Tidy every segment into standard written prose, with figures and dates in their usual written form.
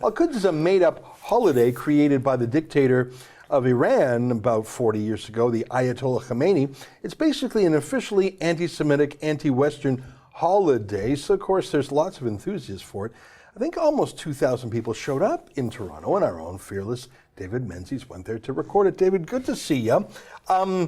Al-Quds is a made-up holiday created by the dictator of Iran about 40 years ago, the Ayatollah Khomeini. It's basically an officially anti-Semitic, anti-Western holiday, so of course there's lots of enthusiasts for it. I think almost 2,000 people showed up in Toronto, and our own fearless David Menzies went there to record it. David, good to see you. I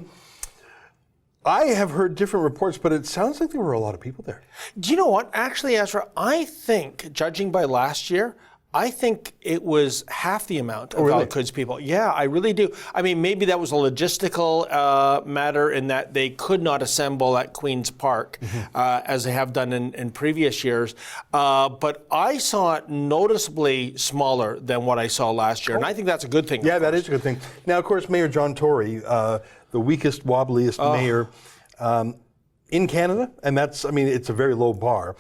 have heard different reports, but it sounds like there were a lot of people there. Do you know what? Actually, Ezra, I think, judging by last year, I think it was half the amount of Al-Quds people. Yeah, I really do. I mean, maybe that was a logistical matter in that they could not assemble at Queen's Park as they have done in previous years. But I saw it noticeably smaller than what I saw last year. And I think that's a good thing. Yeah, that is a good thing. Now, of course, Mayor John Tory, the weakest, wobbliest mayor in Canada, and that's, I mean, it's a very low bar.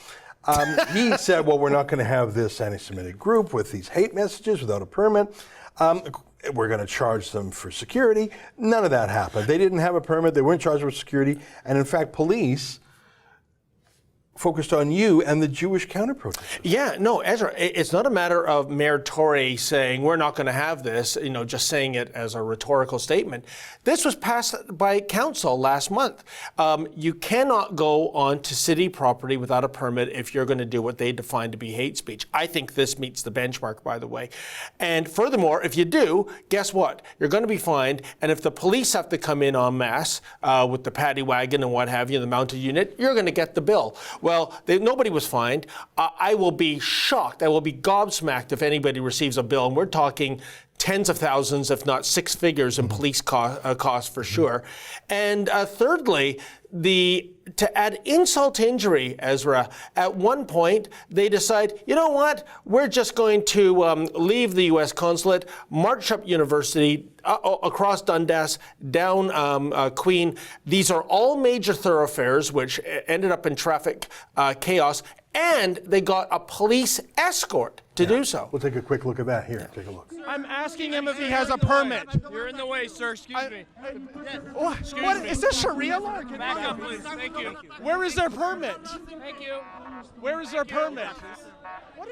He said, well, we're not going to have this anti-Semitic group with these hate messages without a permit. We're going to charge them for security. None of that happened. They didn't have a permit. They weren't charged with security. And in fact, police focused on you and the Jewish counter-protesters. Yeah, no, Ezra, it's not a matter of Mayor Tory saying we're not going to have this, you know, just saying it as a rhetorical statement. This was passed by council last month. You cannot go onto city property without a permit if you're going to do what they define to be hate speech. I think this meets the benchmark, by the way. And furthermore, if you do, guess what? You're going to be fined. And if the police have to come in en masse with the paddy wagon and what have you, the mounted unit, you're going to get the bill. Well, nobody was fined. I will be shocked. I will be gobsmacked if anybody receives a bill. And we're talking tens of thousands, if not six figures in police costs for sure. And thirdly, to add insult to injury, Ezra, at one point they decide, you know what, we're just going to leave the U.S. consulate, march up University, across Dundas, down Queen. These are all major thoroughfares, which ended up in traffic chaos, and they got a police escort to do so. We'll take a quick look at that here. Take a look. I'm asking him if he has a permit. You're in the way, sir. Excuse me. What is this Sharia law? Back up, please. Thank you. Where is their permit? Thank you. Where is their permit? What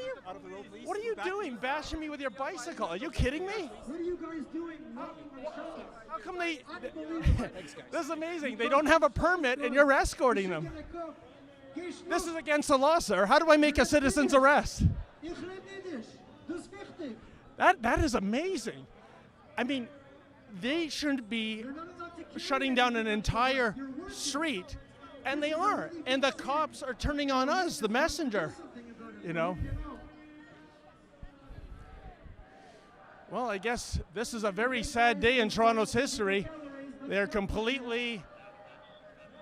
are you doing, bashing me with your bicycle? Are you kidding me? What are you guys doing? How come they? This is amazing. They don't have a permit, and you're escorting them. This is against the law, sir. How do I make a citizen's arrest? That is amazing. I mean, they shouldn't be shutting down an entire street, and they are. And the cops are turning on us, the messenger, you know. Well, I guess this is a very sad day in Toronto's history. They're completely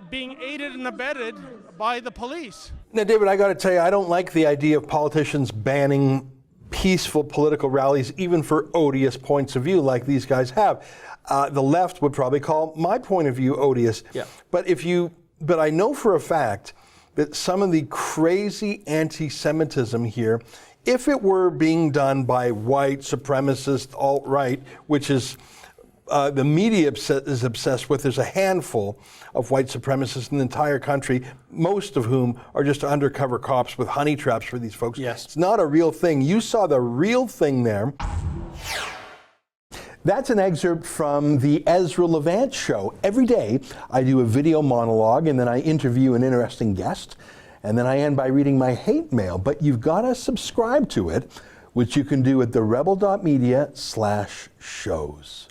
being aided and abetted by the police. Now, David, I got to tell you, I don't like the idea of politicians banning peaceful political rallies, even for odious points of view like these guys have. The left would probably call my point of view odious. Yeah. But I know for a fact that some of the crazy anti-Semitism here, if it were being done by white supremacist alt-right, which is the media is obsessed with, there's a handful of white supremacists in the entire country, most of whom are just undercover cops with honey traps for these folks. Yes. It's not a real thing. You saw the real thing there. That's an excerpt from the Ezra Levant show. Every day I do a video monologue and then I interview an interesting guest, and then I end by reading my hate mail. But you've got to subscribe to it, which you can do at therebel.media/shows.